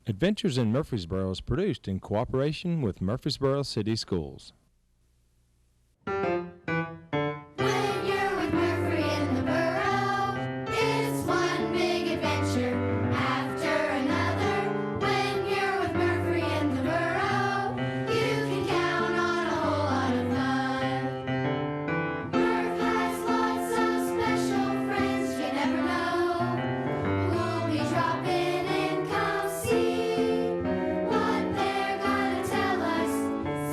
Adventures in Murfreesboro is produced in cooperation with Murfreesboro City Schools. When you're with Murphy in the Burrow, it's one big adventure after another. When you're with Murphy in the Burrow, you can count on a whole lot of fun. Murph has lots of special friends you never know who'll be dropping in. Come see what they're gonna tell us.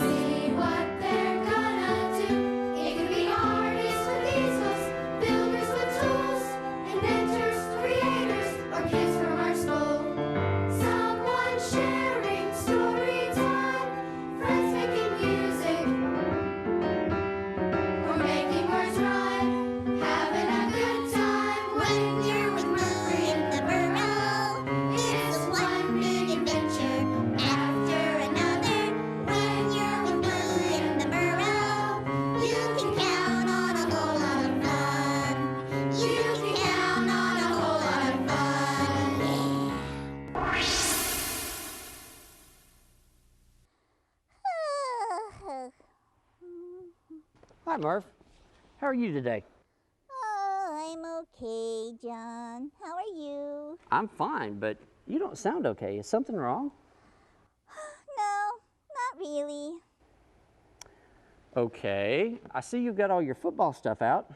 See what they're gonna do. It could be artists with easels, builders with tools, inventors, creators, or kids from our school. Someone sharing story time, friends making music, or making words rhyme, having a good time. When you're with Murphy in the Burrow, it's one big adventure after another. When you're with Murphy in the Burrow, you can count on a whole lot of fun. You can count on a whole lot of fun. Hi, Murph. How are you today? Oh, I'm okay, John. How are you? I'm fine, but you don't sound okay. Is something wrong? No, not really. Okay. I see you've got all your football stuff out.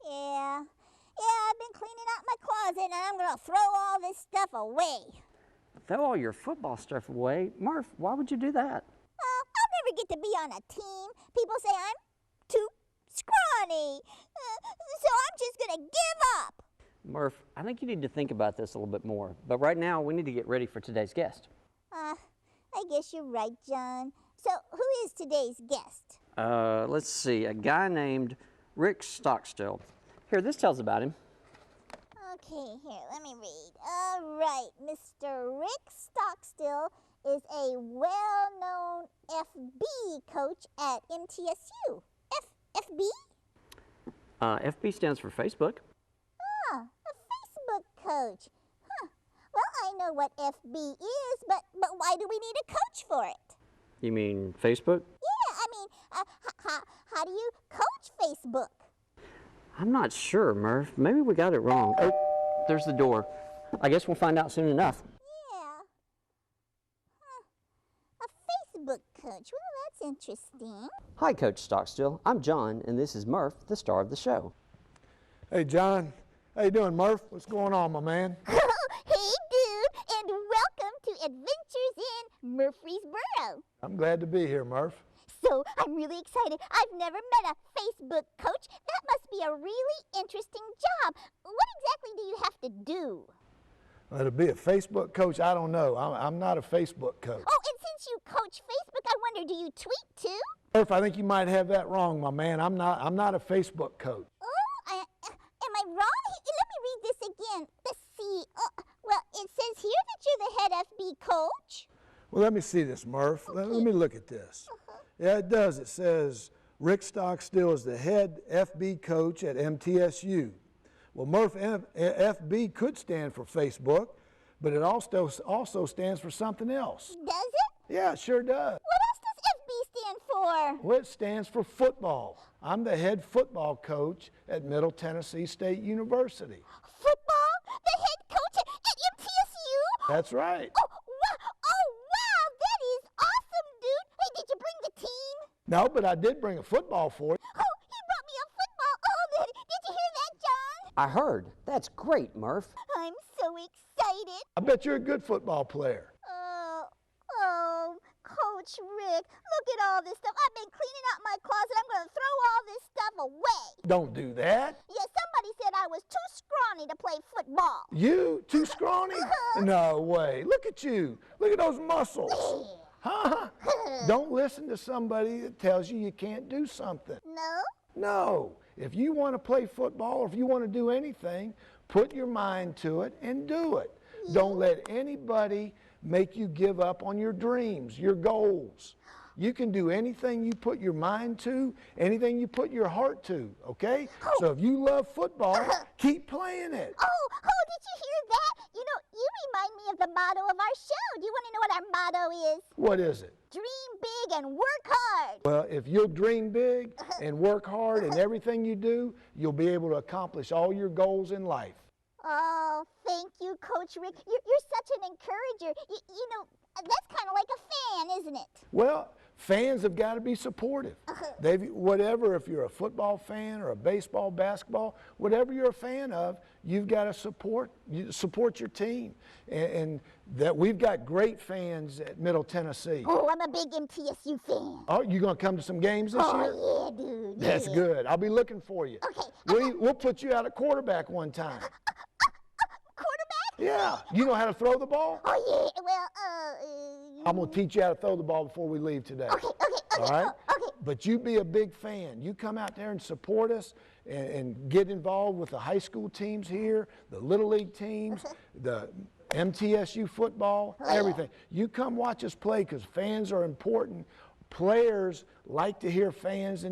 Yeah, I've been cleaning out my closet and I'm gonna throw all this stuff away. Throw all your football stuff away? Murph, why would you do that? I'll never get to be on a team. People say I'm too scrawny, so I'm just gonna give up. Murph, I think you need to think about this a little bit more. But right now, we need to get ready for today's guest. I guess you're right, John. So who is today's guest? Let's see, a guy named Rick Stockstill. Here, this tells about him. Okay, here, let me read. All right, Mr. Rick Stockstill is a well-known FB coach at MTSU. FB? FB stands for Facebook. Ah, a Facebook coach. Huh. Well, I know what FB is, but why do we need a coach for it? You mean Facebook? Yeah, I mean, how do you coach Facebook? I'm not sure, Murph. Maybe we got it wrong. Oh, there's the door. I guess we'll find out soon enough. Yeah. Huh. A Facebook coach. Well, that's interesting. Hi, Coach Stockstill. I'm John, and this is Murph, the star of the show. Hey, John. How you doing, Murph? What's going on, my man? Hey, dude, and welcome to Adventures in Murfreesboro. I'm glad to be here, Murph. So, I'm really excited. I've never met a Facebook coach. That must be a really interesting job. What exactly do you have to do? Well, to be a Facebook coach, I don't know. I'm not a Facebook coach. Oh, and since you coach Facebook, I wonder, do you tweet too? Murph, I think you might have that wrong, my man. I'm not a Facebook coach. Oh, am I wrong? Let me read this again. Let's see. Well, it says here that you're the head FB coach. Well, let me see this, Murph. Let me look at this. Yeah, it does. It says Rick Stockstill is the head FB coach at MTSU. Well, Murph, FB could stand for Facebook, but it also stands for something else. Does it? Yeah, it sure does. What else does FB stand for? Well, it stands for football. I'm the head football coach at Middle Tennessee State University. Football? The head coach at MTSU? That's right. Oh, wow, that is awesome, dude. Hey, did you bring the team? No, but I did bring a football for you. Oh, he brought me a football. Oh, did you hear that, John? I heard. That's great, Murph. I'm so excited. I bet you're a good football player. Oh, Coach Rick, look at all this stuff. I've been cleaning out my closet. I'm going to throw all this stuff away. Don't do that. Yeah, somebody said I was too scrawny to play football. You? Too scrawny? No way. Look at you. Look at those muscles. Huh? Don't listen to somebody that tells you can't do something. No? No. If you want to play football or if you want to do anything, put your mind to it and do it. Don't let anybody make you give up on your dreams, your goals. You can do anything you put your mind to, anything you put your heart to, okay? So if you love football, keep playing it. Oh, did you hear that? You know, you remind me of the motto of our show. Do you want to know what our motto is? What is it? Dream big and work hard. Well, if you'll dream big and work hard in everything you do, you'll be able to accomplish all your goals in life. Oh, thank you, Coach Rick. You're such an encourager. You know, that's kind of like a fan, isn't it? Well, fans have got to be supportive. Whatever, if you're a football fan or a baseball, basketball, whatever you're a fan of, you've got to support your team. And that we've got great fans at Middle Tennessee. Oh, I'm a big MTSU fan. Oh, you going to come to some games this year? Oh, yeah, dude. That's yeah. good. I'll be looking for you. Okay. We'll put you out at quarterback one time. Quarterback? Yeah. You know how to throw the ball? Oh, yeah. Well, I'm going to teach you how to throw the ball before we leave today. Okay. All right? Okay. But you be a big fan. You come out there and support us and get involved with the high school teams here, the Little League teams, the MTSU football, everything. You come watch us play because fans are important. Players like to hear fans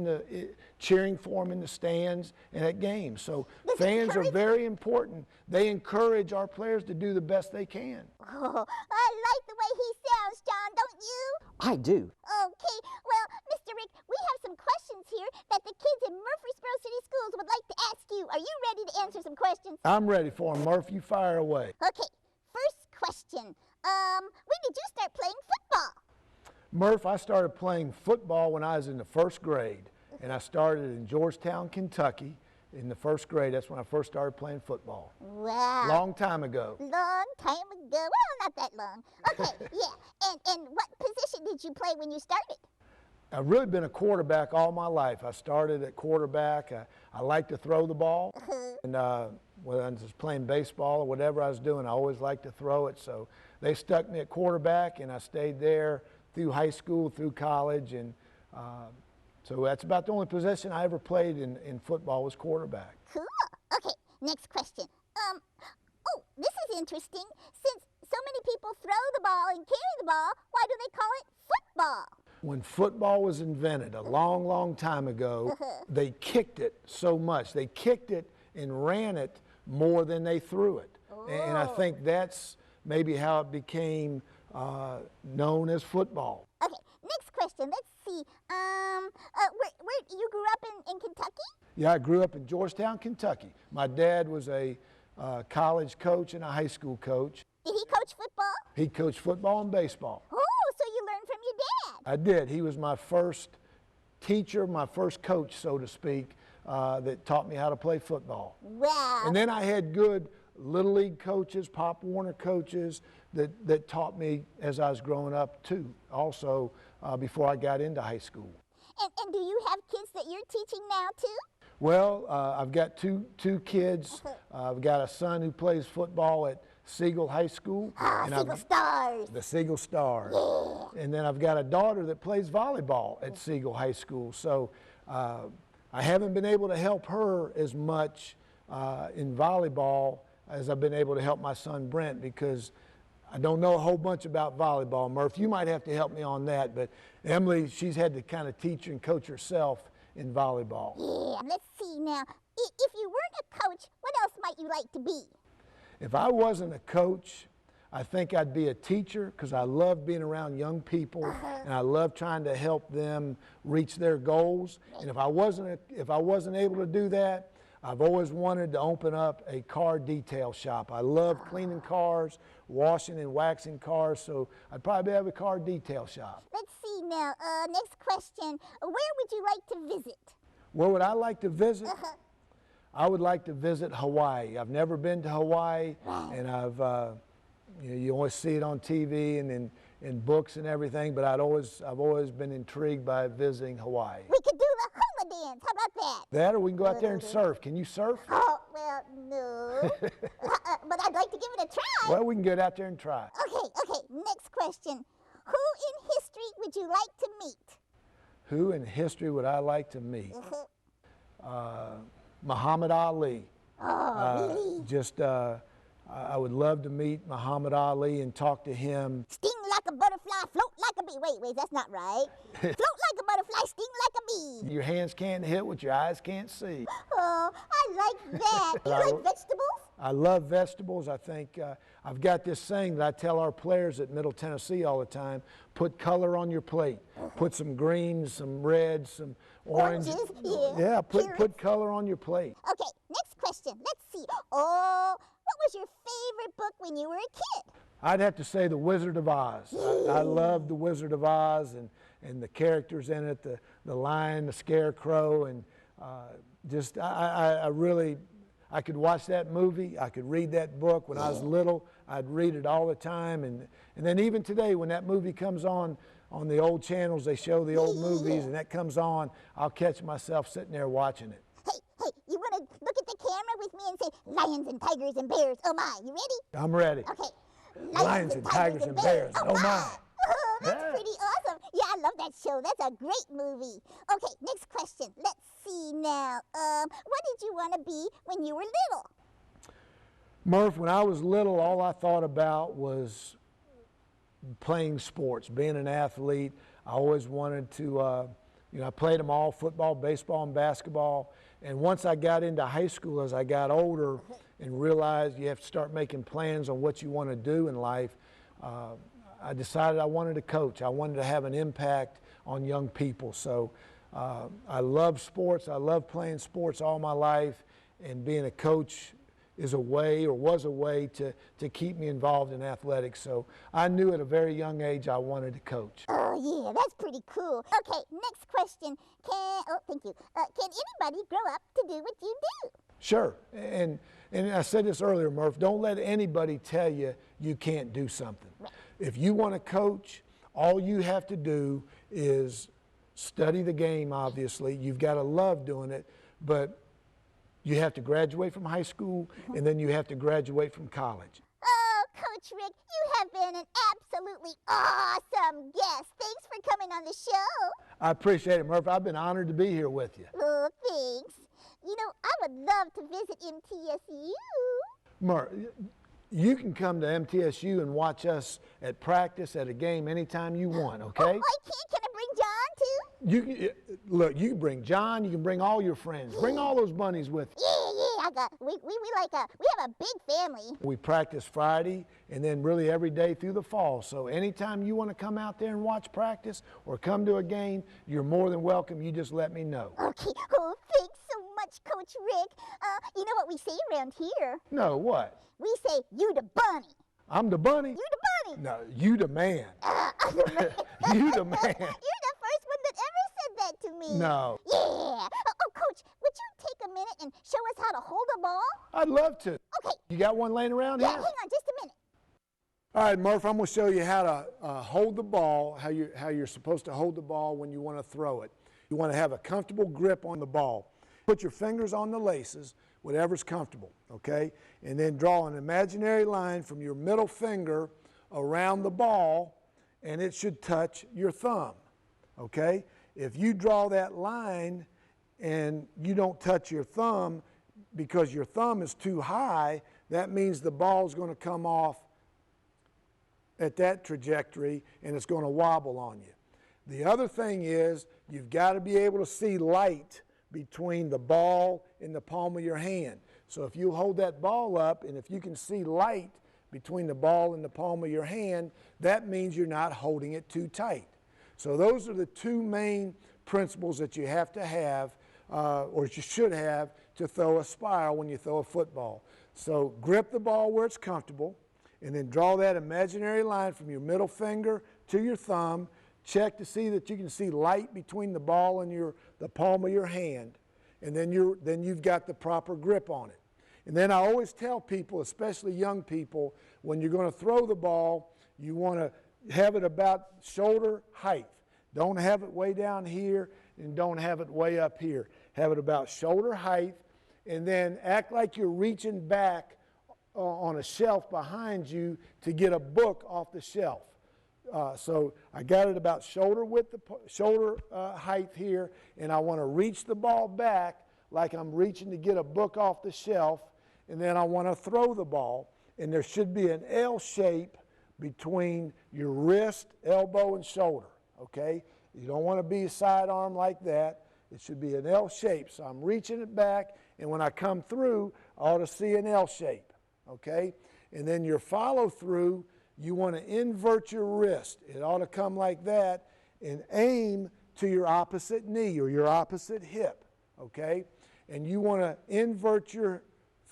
cheering for them in the stands and at games. So fans are very important. They encourage our players to do the best they can. Oh, I like the way he sounds, John, don't you? I do. Okay, well, Mr. Rick, we have some questions here that the kids in Murfreesboro City Schools would like to ask you. Are you ready to answer some questions? I'm ready for them, Murph. You fire away. Okay, first question. When did you start playing football? Murph, I started playing football when I was in the first grade, and I started in Georgetown, Kentucky. In the first grade, that's when I first started playing football. Wow. Long time ago. Long time ago. Well, not that long. Okay, yeah. And what position did you play when you started? I've really been a quarterback all my life. I started at quarterback. I like to throw the ball. And whether I was playing baseball or whatever I was doing, I always liked to throw it. So they stuck me at quarterback, and I stayed there through high school, through college. And so that's about the only position I ever played in football was quarterback. Cool. Okay, next question. Oh, this is interesting. Since so many people throw the ball and carry the ball, why do they call it football? When football was invented a long, long time ago, they kicked it so much. They kicked it and ran it more than they threw it. And I think that's maybe how it became known as football. Okay, next question. Let's see. Where you grew up in Kentucky? Yeah, I grew up in Georgetown, Kentucky. My dad was a college coach and a high school coach. Did he coach football? He coached football and baseball. Oh, so you learned from your dad. I did. He was my first teacher, my first coach, so to speak, that taught me how to play football. Wow. And then I had good Little League coaches, Pop Warner coaches that taught me as I was growing up too, also before I got into high school. And do you have kids that you're teaching now too? Well, I've got two kids. I've got a son who plays football at Siegel High School. And Siegel Stars. The Siegel Stars. Yeah. And then I've got a daughter that plays volleyball at Siegel High School. So I haven't been able to help her as much in volleyball as I've been able to help my son Brent, because I don't know a whole bunch about volleyball. Murph, you might have to help me on that, but Emily, she's had to kind of teach and coach herself in volleyball. Yeah, let's see now. If you weren't a coach, what else might you like to be? If I wasn't a coach, I think I'd be a teacher, because I love being around young people and I love trying to help them reach their goals. And if I wasn't able to do that, I've always wanted to open up a car detail shop. I love cleaning cars, washing and waxing cars, so I'd probably have a car detail shop. Let's see now. Next question. Where would you like to visit? Where would I like to visit? I would like to visit Hawaii. I've never been to Hawaii, and you always see it on TV and in books and everything, but I've always been intrigued by visiting Hawaii. We could do the hula dance. How about that? That, or we can go out there and surf. Can you surf? Oh, well, no. But I'd like to give it a try. Well, we can get out there and try. Okay. Next question. Who in history would you like to meet? Who in history would I like to meet? Muhammad Ali. Oh, really? I would love to meet Muhammad Ali and talk to him. Sting like a butterfly, float like a bee. Wait, that's not right. Float like a butterfly, sting like a bee. Your hands can't hit what your eyes can't see. Oh, I like that. Do you like vegetables? I love vegetables. I think I've got this saying that I tell our players at Middle Tennessee all the time: put color on your plate. Put some greens, some reds, some oranges. Yeah, put color on your plate. Okay, next question. Let's see. Oh, what was your favorite book when you were a kid? I'd have to say The Wizard of Oz. I love The Wizard of Oz and the characters in it, the lion, the scarecrow, and I could watch that movie. I could read that book. When I was little, I'd read it all the time. And then even today, when that movie comes on the old channels, they show the old movies, and that comes on, I'll catch myself sitting there watching it. Hey, you want to look at the camera with me and say, lions and tigers and bears, oh my, you ready? I'm ready. Okay. Lions and tigers and bears, oh my. Oh, that's Yeah. pretty awesome. Yeah, I love that show. That's a great movie. Okay, next question. Let's see now. What did you want to be when you were little? Murph, when I was little, all I thought about was playing sports, being an athlete. I always wanted to, I played them all, football, baseball, and basketball. And once I got into high school, as I got older and realized you have to start making plans on what you want to do in life, I decided I wanted to coach. I wanted to have an impact on young people. So I love sports. I love playing sports all my life, and being a coach is a way, or was a way, to keep me involved in athletics. So I knew at a very young age I wanted to coach. Oh, yeah, that's pretty cool. Okay, next question. Thank you. Can anybody grow up to do what you do? Sure. And I said this earlier, Murph, don't let anybody tell you you can't do something. Right. If you want to coach, all you have to do is study the game, obviously. You've got to love doing it, but you have to graduate from high school, and then you have to graduate from college. Oh, Coach Rick, you have been an absolutely awesome guest. Thanks for coming on the show. I appreciate it, Murph. I've been honored to be here with you. Oh, thanks. You know, I would love to visit MTSU. Murph, you can come to MTSU and watch us at practice, at a game, anytime you want, okay? Oh, I can. Can I bring John, too? Look, you can bring John, you can bring all your friends. Bring all those bunnies with you. Yeah, we have a big family. We practice Friday and then really every day through the fall. So anytime you want to come out there and watch practice or come to a game, you're more than welcome. You just let me know. Okay. Oh, thanks so much, Coach Rick. You know what we say around here? No, what? We say, you the bunny. I'm the bunny? You the bunny. No, you the man. I'm the man. You the man. You're the first one that ever said that to me. No. Yeah. Oh, Coach, would you take a minute and show us how to hold a ball? I'd love to. Okay. You got one laying around Yeah, here? hang on just a minute. All right, Murph, I'm going to show you how to hold the ball, how you're supposed to hold the ball when you want to throw it. You want to have a comfortable grip on the ball. Put your fingers on the laces, whatever's comfortable, okay? And then draw an imaginary line from your middle finger around the ball, and it should touch your thumb, okay? If you draw that line and you don't touch your thumb because your thumb is too high, that means the ball is going to come off at that trajectory and it's going to wobble on you. The other thing is you've got to be able to see light between the ball and the palm of your hand. So if you hold that ball up and if you can see light between the ball and the palm of your hand, that means you're not holding it too tight. So those are the two main principles that you have to have, or you should have, to throw a spiral when you throw a football. So grip the ball where it's comfortable, and then draw that imaginary line from your middle finger to your thumb. Check to see that you can see light between the ball and the palm of your hand, and then you've got the proper grip on it. And then I always tell people, especially young people, when you're going to throw the ball, you want to have it about shoulder height. Don't have it way down here and don't have it way up here. Have it about shoulder height, and then act like you're reaching back on a shelf behind you to get a book off the shelf. So I got it about shoulder width, shoulder height here, and I want to reach the ball back like I'm reaching to get a book off the shelf, and then I want to throw the ball, and there should be an L shape between your wrist, elbow, and shoulder, okay? You don't want to be a sidearm like that. It should be an L shape. So I'm reaching it back, and when I come through, I ought to see an L shape. okay? And then your follow through, you want to invert your wrist. It ought to come like that and aim to your opposite knee or your opposite hip, okay? And you want to invert your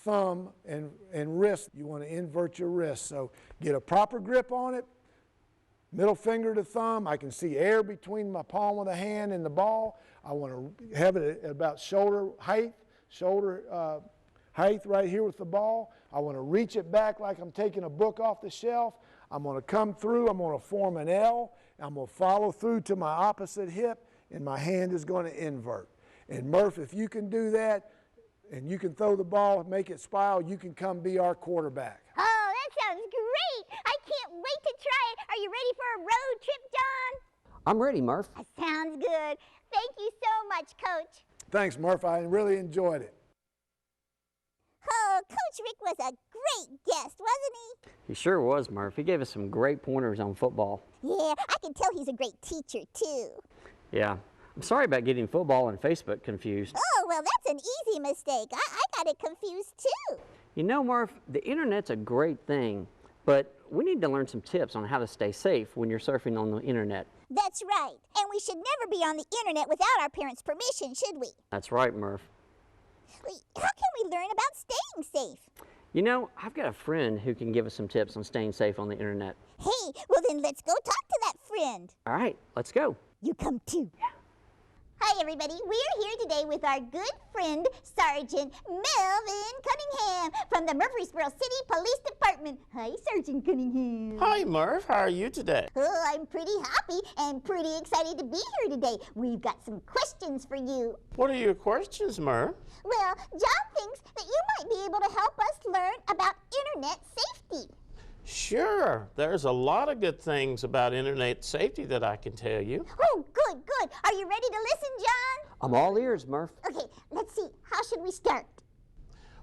thumb and wrist. You want to invert your wrist. So get a proper grip on it, middle finger to thumb. I can see air between my palm of the hand and the ball. I want to have it at about shoulder height right here with the ball. I want to reach it back like I'm taking a book off the shelf. I'm going to come through. I'm going to form an L. I'm going to follow through to my opposite hip, and my hand is going to invert. And Murph, if you can do that, and you can throw the ball, make it spiral, you can come be our quarterback. Oh, that sounds great. I can't wait to try it. Are you ready for a road trip, John? I'm ready, Murph. That sounds good. Thank you so much, Coach. Thanks, Murph. I really enjoyed it. Oh, Coach Rick was a great guest, wasn't he? He sure was, Murph. He gave us some great pointers on football. Yeah, I can tell he's a great teacher, too. Yeah. I'm sorry about getting football and Facebook confused. Oh, well, that's an easy mistake. I got it confused, too. You know, Murph, the internet's a great thing, but we need to learn some tips on how to stay safe when you're surfing on the internet. That's right. And we should never be on the internet without our parents' permission, should we? That's right, Murph. How can we learn about staying safe? You know, I've got a friend who can give us some tips on staying safe on the internet. Hey, well then let's go talk to that friend. All right, let's go. You come too. Hi everybody, we're here today with our good friend, Sergeant Melvin Cunningham from the Murfreesboro City Police Department. Hi, Sergeant Cunningham. Hi, Murph. How are you today? Oh, I'm pretty happy and pretty excited to be here today. We've got some questions for you. What are your questions, Murph? Well, John thinks that you might be able to help us learn about internet safety. Sure. There's a lot of good things about internet safety that I can tell you. Oh, good, good. Are you ready to listen, John? I'm all ears, Murph. Okay, let's see. How should we start?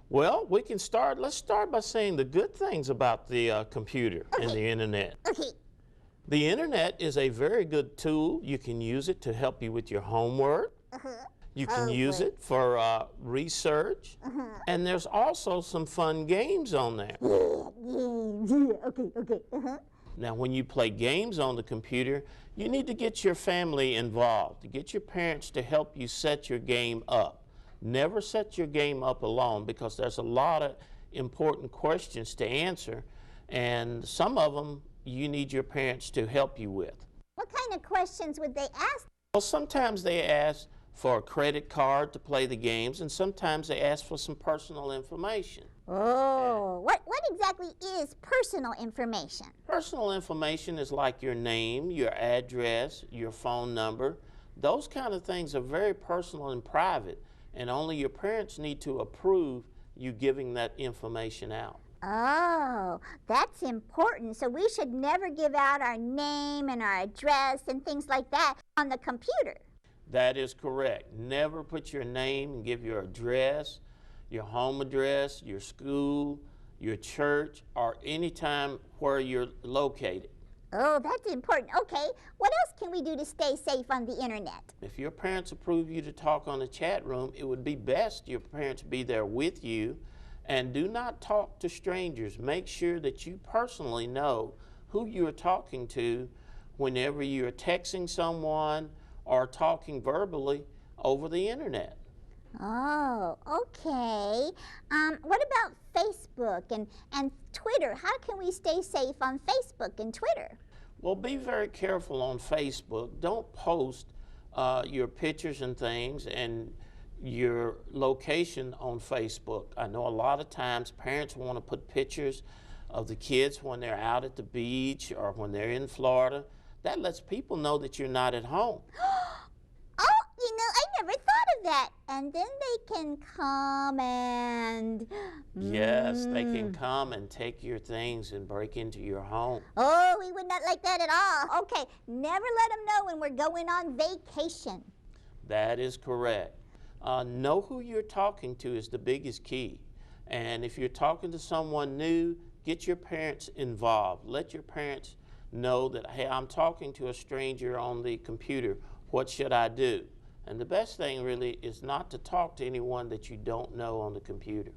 Well, let's start by saying the good things about the computer and the internet. Okay. The internet is a very good tool. You can use it to help you with your homework. You can use it for research. And there's also some fun games on there. Yeah. Okay. Now, when you play games on the computer, you need to get your family involved, to get your parents to help you set your game up. Never set your game up alone, because there's a lot of important questions to answer, and some of them you need your parents to help you with. What kind of questions would they ask? Well, sometimes they ask for a credit card to play the games, and sometimes they ask for some personal information. Oh, what exactly is personal information? Personal information is like your name, your address, your phone number. Those kind of things are very personal and private, and only your parents need to approve you giving that information out. Oh, that's important. So we should never give out our name and our address and things like that on the computer. That is correct. Never put your name and give your address, your home address, your school, your church, or any time where you're located. Oh, that's important. Okay, what else can we do to stay safe on the internet? If your parents approve you to talk on the chat room, it would be best your parents be there with you. And do not talk to strangers. Make sure that you personally know who you're talking to whenever you're texting someone or talking verbally over the internet. Oh, okay. What about Facebook and Twitter? How can we stay safe on Facebook and Twitter? Well, be very careful on Facebook. Don't post your pictures and things and your location on Facebook. I know a lot of times parents want to put pictures of the kids when they're out at the beach or when they're in Florida. That lets people know that you're not at home. Oh, I never thought of that. And then they can come and... Yes, they can come and take your things and break into your home. Oh, we would not like that at all. Okay, never let them know when we're going on vacation. That is correct. Know who you're talking to is the biggest key. And if you're talking to someone new, get your parents involved. Let your parents know that, hey, I'm talking to a stranger on the computer. What should I do? And the best thing really is not to talk to anyone that you don't know on the computer.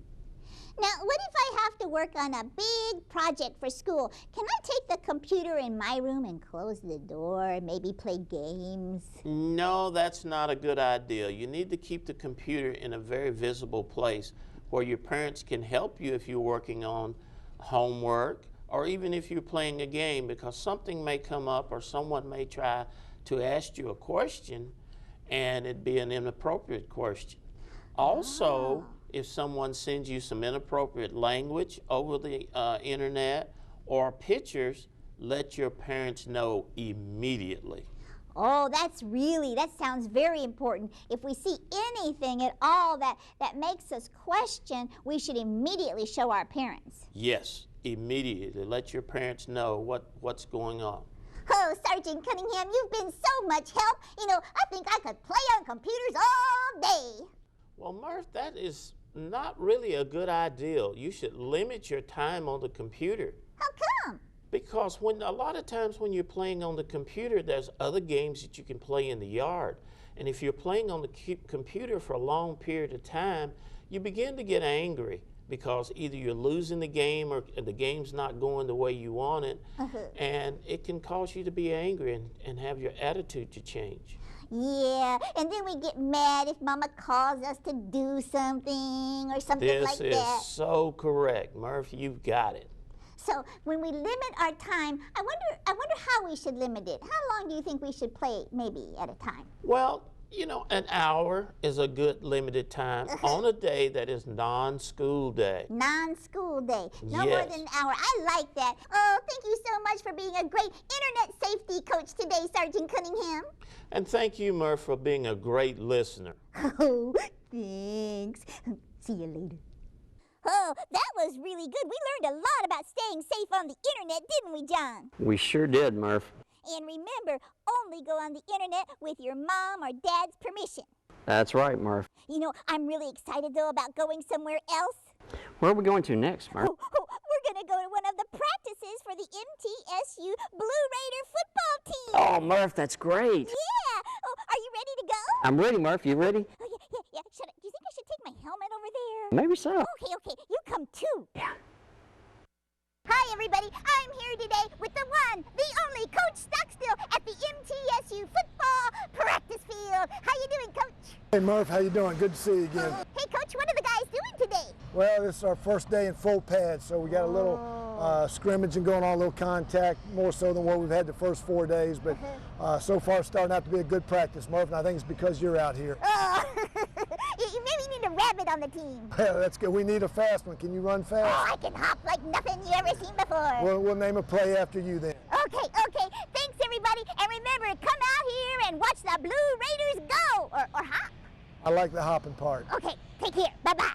Now, what if I have to work on a big project for school? Can I take the computer in my room and close the door, maybe play games? No, that's not a good idea. You need to keep the computer in a very visible place where your parents can help you if you're working on homework or even if you're playing a game, because something may come up or someone may try to ask you a question and it'd be an inappropriate question. Also, if someone sends you some inappropriate language over the internet or pictures, let your parents know immediately. Oh, that sounds very important. If we see anything at all that makes us question, we should immediately show our parents. Yes, immediately. Let your parents know what's going on. Oh, Sergeant Cunningham, you've been so much help. You know, I think I could play on computers all day. Well, Murph, that is not really a good idea. You should limit your time on the computer. How come? Because a lot of times when you're playing on the computer, there's other games that you can play in the yard. And if you're playing on the computer for a long period of time, you begin to get angry because either you're losing the game or the game's not going the way you want it. And it can cause you to be angry and have your attitude to change. Yeah, and then we get mad if Mama calls us to do something or something like that. This is so correct, Murph. You've got it. So when we limit our time, I wonder how we should limit it. How long do you think we should play maybe at a time? Well, you know, an hour is a good limited time on a day that is non-school day. Non-school day. No more Yes. than an hour. I like that. Oh, thank you so much for being a great internet safety coach today, Sergeant Cunningham. And thank you, Murph, for being a great listener. Oh, thanks. See you later. Oh, that was really good. We learned a lot about staying safe on the internet, didn't we, John? We sure did, Murph. And remember, only go on the internet with your mom or dad's permission. That's right, Murph. You know, I'm really excited, though, about going somewhere else. Where are we going to next, Murph? We're going to go to one of the practices for the MTSU Blue Raider football team. Oh, Murph, that's great. Yeah. Oh, are you ready to go? I'm ready, Murph. You ready? Oh, yeah. Do you think I should take my helmet over there? Maybe so. Okay. You come too. Yeah. Hi, everybody. I'm here today with the one, the only Coach Stockstill at the MTSU football practice field. How you doing, Coach? Hey Murph, how you doing? Good to see you again. Hey, Coach, what are the guys doing today? Well, this is our first day in full pads, so we got a little scrimmage and going on, a little contact, more so than what we've had the first 4 days. But so far, it's starting out to be a good practice, Murph, and I think it's because you're out here. Oh, you maybe need a rabbit on the team. That's good. We need a fast one. Can you run fast? Oh, I can hop like nothing you ever seen before. We'll name a play after you then. Okay. Thanks, everybody. And remember, come out here and watch the Blue Raiders go, or hop. I like the hopping part. Okay, take care. Bye-bye.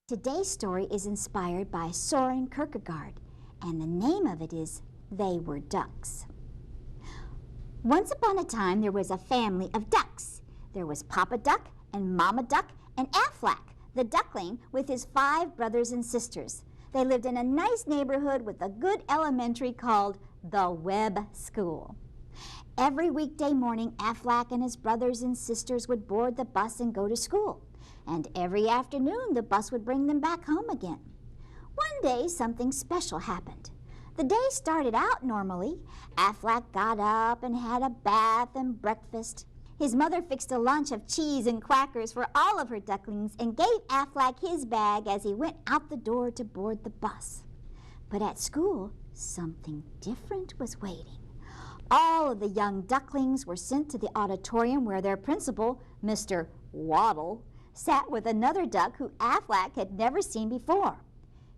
Today's story is inspired by Soren Kierkegaard, and the name of it is They Were Ducks. Once upon a time, there was a family of ducks. There was Papa Duck and Mama Duck and Aflac, the duckling, with his 5 brothers and sisters. They lived in a nice neighborhood with a good elementary called the Webb School. Every weekday morning, Aflac and his brothers and sisters would board the bus and go to school. And every afternoon, the bus would bring them back home again. One day, something special happened. The day started out normally. Aflac got up and had a bath and breakfast. His mother fixed a lunch of cheese and crackers for all of her ducklings and gave Aflac his bag as he went out the door to board the bus. But at school, something different was waiting. All of the young ducklings were sent to the auditorium where their principal, Mr. Waddle, sat with another duck who Aflac had never seen before.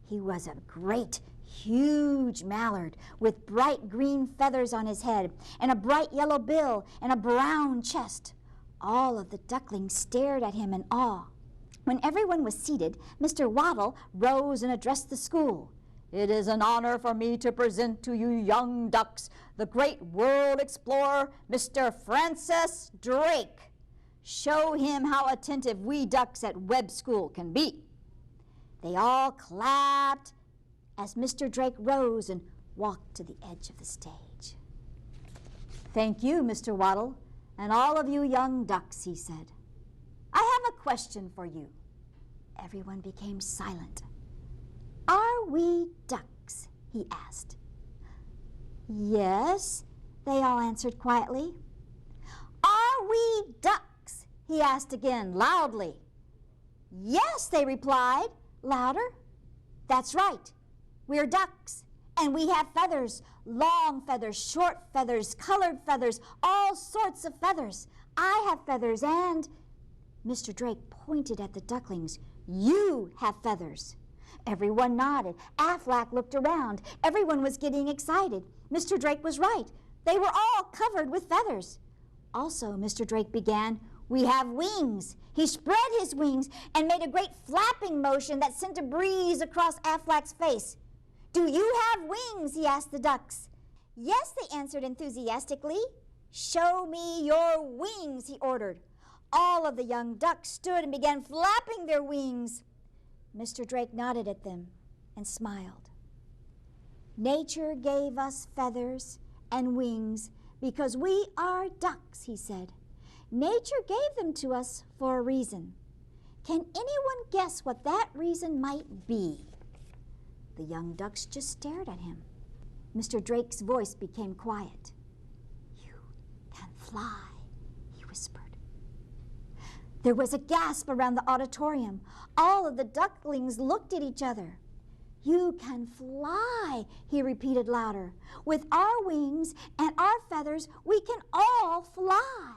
He was a great, huge mallard with bright green feathers on his head and a bright yellow bill and a brown chest. All of the ducklings stared at him in awe. When everyone was seated, Mr. Waddle rose and addressed the school. "It is an honor for me to present to you young ducks the great world explorer, Mr. Francis Drake. Show him how attentive we ducks at Webb School can be." They all clapped as Mr. Drake rose and walked to the edge of the stage. "Thank you, Mr. Waddle, and all of you young ducks," he said. "I have a question for you. Everyone became silent. "Are we ducks?" he asked. "Yes," they all answered quietly. "Are we ducks?" he asked again, loudly. "Yes," they replied, louder. "That's right. We're ducks, and we have feathers, long feathers, short feathers, colored feathers, all sorts of feathers. I have feathers, and—" Mr. Drake pointed at the ducklings. "You have feathers." Everyone nodded. Aflac looked around. Everyone was getting excited. Mr. Drake was right. They were all covered with feathers. "Also," Mr. Drake began, "we have wings." He spread his wings and made a great flapping motion that sent a breeze across Aflac's face. "Do you have wings?" he asked the ducks. "Yes," they answered enthusiastically. "Show me your wings," he ordered. All of the young ducks stood and began flapping their wings. Mr. Drake nodded at them and smiled. "Nature gave us feathers and wings because we are ducks," he said. "Nature gave them to us for a reason. Can anyone guess what that reason might be?" The young ducks just stared at him. Mr. Drake's voice became quiet. "You can fly," he whispered. There was a gasp around the auditorium. All of the ducklings looked at each other. "You can fly," he repeated louder. "With our wings and our feathers, we can all fly."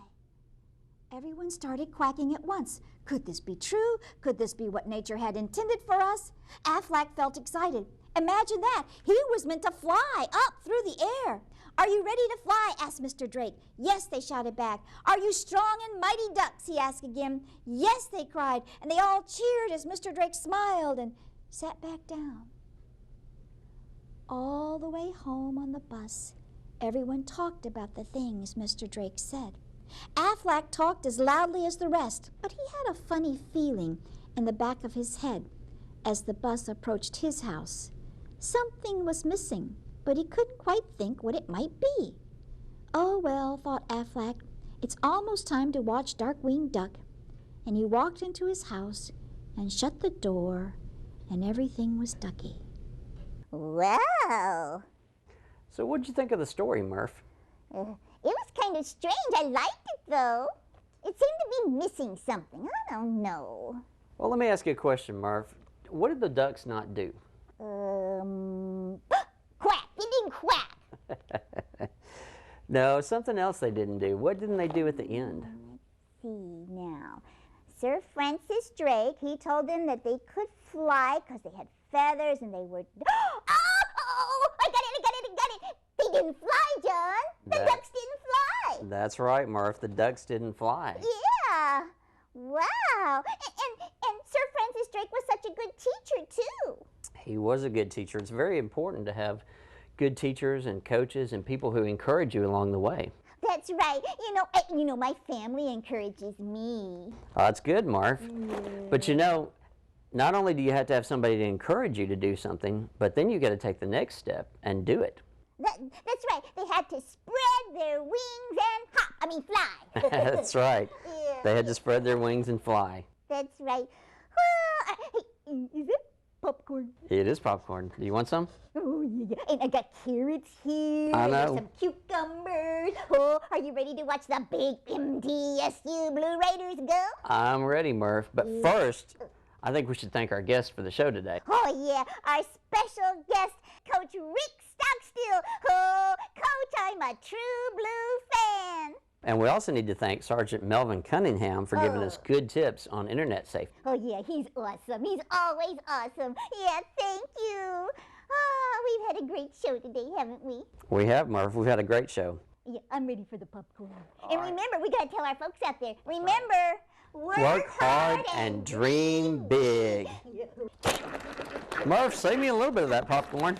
Everyone started quacking at once. Could this be true? Could this be what nature had intended for us? Aflac felt excited. Imagine that! He was meant to fly up through the air. "Are you ready to fly?" asked Mr. Drake. "Yes," they shouted back. "Are you strong and mighty ducks?" he asked again. "Yes," they cried, and they all cheered as Mr. Drake smiled and sat back down. All the way home on the bus, everyone talked about the things Mr. Drake said. Aflac talked as loudly as the rest, but he had a funny feeling in the back of his head as the bus approached his house. Something was missing, but he couldn't quite think what it might be. "Oh, well," thought Aflac, "it's almost time to watch Darkwinged Duck." And he walked into his house and shut the door, and everything was ducky. Wow. So what'd you think of the story, Murph? It was kind of strange. I liked it, though. It seemed to be missing something. I don't know. Well, let me ask you a question, Murph. What did the ducks not do? Quack. It didn't quack. No, something else they didn't do. What didn't they do at the end? Let's see now. Sir Francis Drake, he told them that they could fly because they had feathers and they were... Oh! I got it! They didn't fly, John. The ducks didn't fly. That's right, Murph. The ducks didn't fly. Yeah. Wow. And Sir Francis Drake was such a good teacher, too. He was a good teacher. It's very important to have good teachers and coaches and people who encourage you along the way. That's right. You know, my family encourages me. Oh, that's good, Murph. But you know, not only do you have to have somebody to encourage you to do something, but then you got to take the next step and do it. That's right. They had to spread their wings and fly. That's right. Yeah. They had to spread their wings and fly. That's right. Hey, is it popcorn? It is popcorn. Do you want some? Oh, yeah. And I got carrots here. I and know. there's some cucumbers. Oh, are you ready to watch the big MTSU Blue Raiders go? I'm ready, Murph. But first, I think we should thank our guest for the show today. Oh, yeah. Our special guest, Coach Rick Stockstill. Oh, Coach, I'm a true Blue fan. And we also need to thank Sergeant Melvin Cunningham for giving us good tips on internet safety. Oh, yeah, he's awesome. He's always awesome. Yeah, thank you. Oh, we've had a great show today, haven't we? We have, Murph. We've had a great show. Yeah, I'm ready for the popcorn. And remember, we got to tell our folks out there, remember, Work hard and dream big. Murph, save me a little bit of that popcorn.